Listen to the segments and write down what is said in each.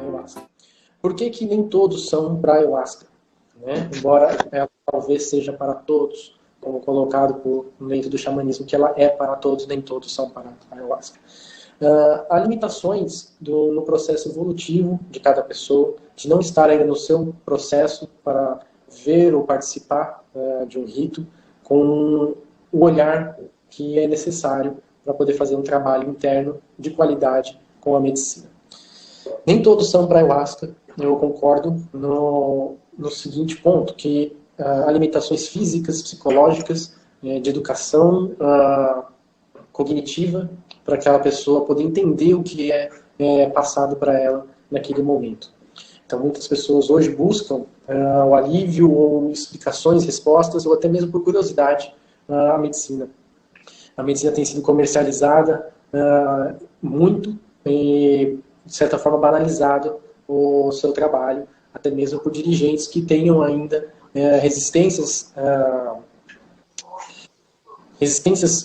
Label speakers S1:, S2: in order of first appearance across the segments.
S1: Ayahuasca. Por que que nem todos são para ayahuasca? Né? Embora ela talvez seja para todos, como colocado dentro do xamanismo, que ela é para todos, nem todos são para a ayahuasca. Há limitações no processo evolutivo de cada pessoa, de não estar ainda no seu processo para ver ou participar de um rito com o olhar que é necessário para poder fazer um trabalho interno de qualidade com a medicina. Nem todos são para ayahuasca, eu concordo no seguinte ponto, que há limitações físicas, psicológicas, de educação cognitiva, para aquela pessoa poder entender o que é passado para ela naquele momento. Então, muitas pessoas hoje buscam o alívio ou explicações, respostas, ou até mesmo por curiosidade, a medicina. A medicina tem sido comercializada muito e, de certa forma, banalizado o seu trabalho, até mesmo por dirigentes que tenham ainda resistências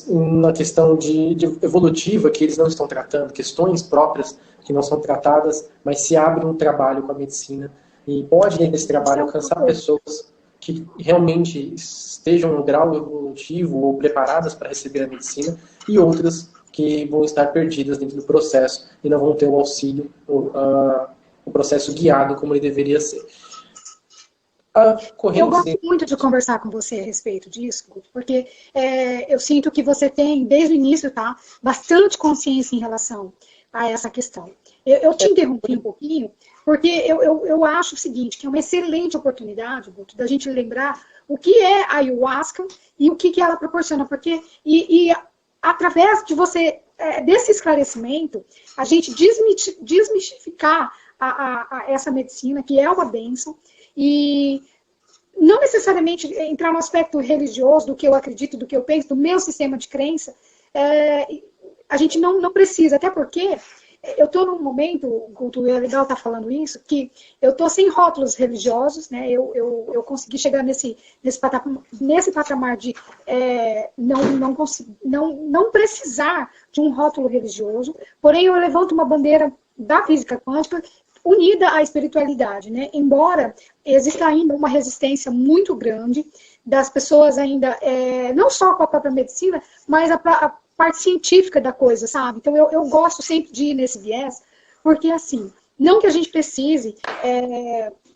S1: na questão de evolutiva que eles não estão tratando, questões próprias que não são tratadas, mas se abre um trabalho com a medicina e pode, nesse trabalho, alcançar pessoas que realmente estejam no grau evolutivo ou preparadas para receber a medicina, e outras que vão estar perdidas dentro do processo e não vão ter o auxílio, o processo guiado como ele deveria ser.
S2: Eu gosto muito de conversar com você a respeito disso, porque eu sinto que você tem, desde o início, tá, bastante consciência em relação a essa questão. Eu te interrompi um pouquinho, porque eu acho o seguinte, que é uma excelente oportunidade, Guto, da gente lembrar o que é a ayahuasca e o que ela proporciona, porque através de você, desse esclarecimento, a gente desmistificar essa medicina, que é uma bênção, e não necessariamente entrar no aspecto religioso do que eu acredito, do que eu penso, do meu sistema de crença, a gente não precisa, até porque eu estou num momento, Guto, é legal estar falando isso, que eu estou sem rótulos religiosos, né? Eu consegui chegar nesse patamar de não precisar de um rótulo religioso, porém eu levanto uma bandeira da física quântica unida à espiritualidade, né? Embora exista ainda uma resistência muito grande das pessoas ainda, não só com a própria medicina, mas a parte científica da coisa, sabe? Então eu gosto sempre de ir nesse viés, porque assim, não que a gente precise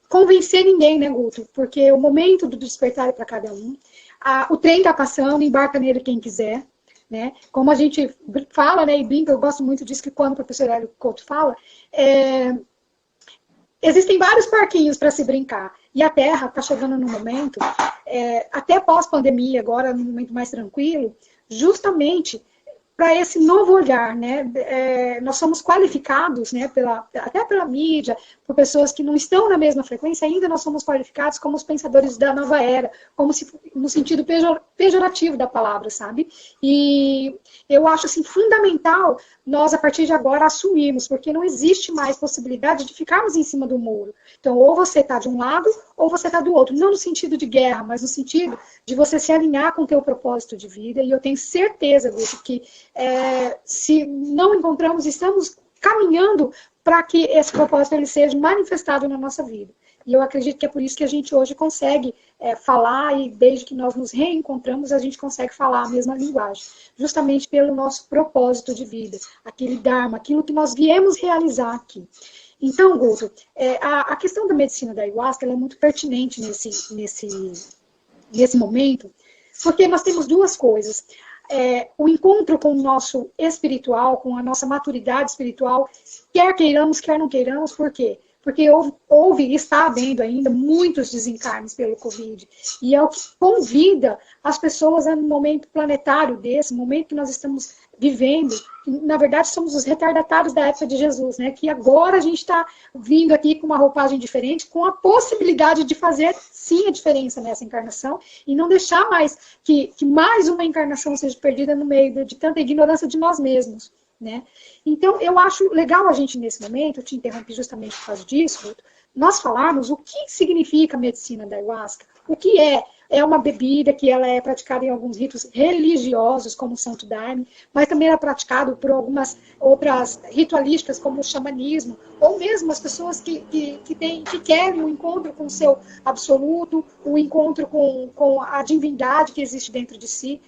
S2: convencer ninguém, né, Guto? Porque o momento do despertar é para cada um. O trem está passando, embarca nele quem quiser. Né? Como a gente fala, né, e brinca, eu gosto muito disso que quando o professor Hélio Couto fala, existem vários parquinhos para se brincar. E a Terra está chegando num momento, até pós-pandemia, agora, num momento mais tranquilo, justamente para esse novo olhar, né? Nós somos qualificados, né, até pela mídia, por pessoas que não estão na mesma frequência, ainda nós somos qualificados como os pensadores da nova era, como se, no sentido pejorativo da palavra, sabe? E eu acho assim, fundamental nós, a partir de agora, assumirmos, porque não existe mais possibilidade de ficarmos em cima do muro. Então, ou você está de um lado, ou você está do outro. Não no sentido de guerra, mas no sentido de você se alinhar com o teu propósito de vida. E eu tenho certeza, Guto, que se não encontramos, estamos caminhando para que esse propósito ele seja manifestado na nossa vida. E eu acredito que é por isso que a gente hoje consegue falar, e desde que nós nos reencontramos, a gente consegue falar a mesma linguagem. Justamente pelo nosso propósito de vida, aquele Dharma, aquilo que nós viemos realizar aqui. Então, Guto, a questão da medicina da ayahuasca ela é muito pertinente nesse momento, porque nós temos duas coisas. O encontro com o nosso espiritual, com a nossa maturidade espiritual, quer queiramos, quer não queiramos, por quê? Porque houve e está havendo ainda muitos desencarnes pelo Covid. E é o que convida as pessoas a um momento planetário desse, momento que nós estamos vivendo. Na verdade, somos os retardatários da época de Jesus, né? Que agora a gente está vindo aqui com uma roupagem diferente, com a possibilidade de fazer, sim, a diferença nessa encarnação e não deixar mais que mais uma encarnação seja perdida no meio de tanta ignorância de nós mesmos. Né? Então, eu acho legal a gente, nesse momento, eu te interrompi justamente por causa disso, Guto, nós falarmos o que significa a medicina da ayahuasca, o que é é uma bebida que ela é praticada em alguns ritos religiosos, como o Santo Daime, mas também é praticado por algumas outras ritualísticas, como o xamanismo, ou mesmo as pessoas que querem o encontro com o seu absoluto, o encontro com a divindade que existe dentro de si,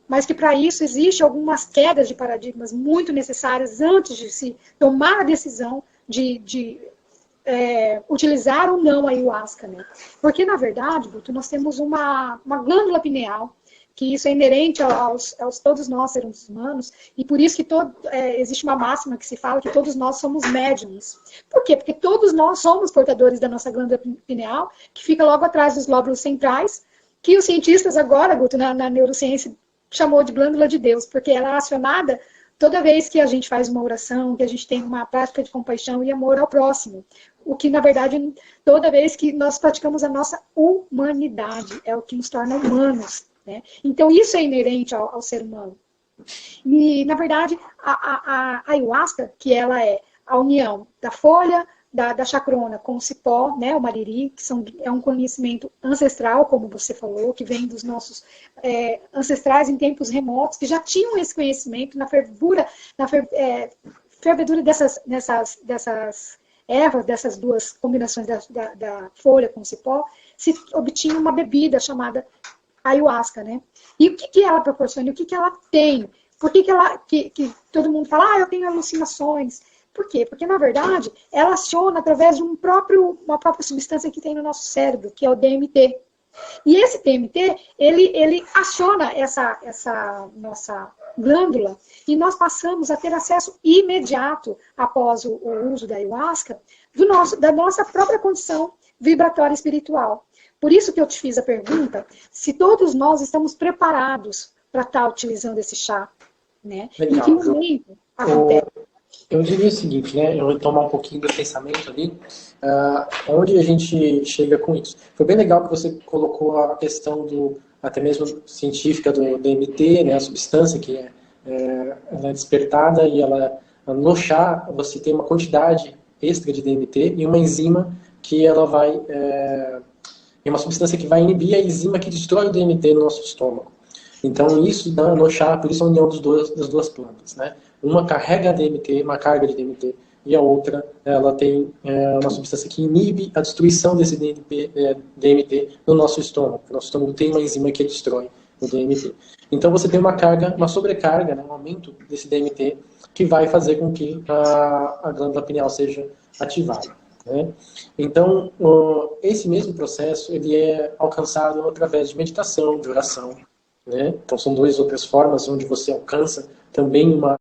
S2: mas que para isso existe algumas quedas de paradigmas muito necessárias antes de se tomar a decisão de utilizar ou não a ayahuasca, né? Porque, na verdade, Guto, nós temos uma glândula pineal, que isso é inerente aos todos nós, seres humanos, e por isso que existe uma máxima que se fala que todos nós somos médiums. Por quê? Porque todos nós somos portadores da nossa glândula pineal, que fica logo atrás dos lóbulos centrais, que os cientistas agora, Guto, na neurociência, chamou de glândula de Deus, porque ela é acionada toda vez que a gente faz uma oração, que a gente tem uma prática de compaixão e amor ao próximo. O que, na verdade, toda vez que nós praticamos a nossa humanidade, é o que nos torna humanos, né? Então, isso é inerente ao ser humano. E, na verdade, a ayahuasca, que ela é a união da folha, da chacrona com o cipó, né, o mariri, que é um conhecimento ancestral, como você falou, que vem dos nossos ancestrais em tempos remotos, que já tinham esse conhecimento na fervedura dessas ervas, dessas duas combinações da folha com o cipó, se obtinha uma bebida chamada ayahuasca, né? E o que ela proporciona? O que ela tem? Por que todo mundo fala, eu tenho alucinações? Por quê? Porque, na verdade, ela aciona através de uma própria substância que tem no nosso cérebro, que é o DMT. E esse DMT, ele aciona essa nossa glândula e nós passamos a ter acesso imediato, após o uso da ayahuasca, da nossa própria condição vibratória espiritual. Por isso que eu te fiz a pergunta, se todos nós estamos preparados para estar utilizando esse chá, né?
S1: Legal.
S2: Em que momento acontece?
S1: Eu diria o seguinte, né? Eu vou tomar um pouquinho do pensamento ali, onde a gente chega com isso. Foi bem legal que você colocou a questão até mesmo científica do DMT, né? A substância que ela é despertada e no chá você tem uma quantidade extra de DMT e uma enzima que ela vai... é uma substância que vai inibir a enzima que destrói o DMT no nosso estômago. Então isso no chá, por isso a união das duas plantas, né? Uma carrega DMT, uma carga de DMT, e a outra ela tem uma substância que inibe a destruição desse DMT no nosso estômago. O nosso estômago tem uma enzima que destrói o DMT. Então você tem uma sobrecarga, né, um aumento desse DMT que vai fazer com que a glândula pineal seja ativada, né? Então esse mesmo processo ele é alcançado através de meditação, de oração, né? Então são duas outras formas onde você alcança também uma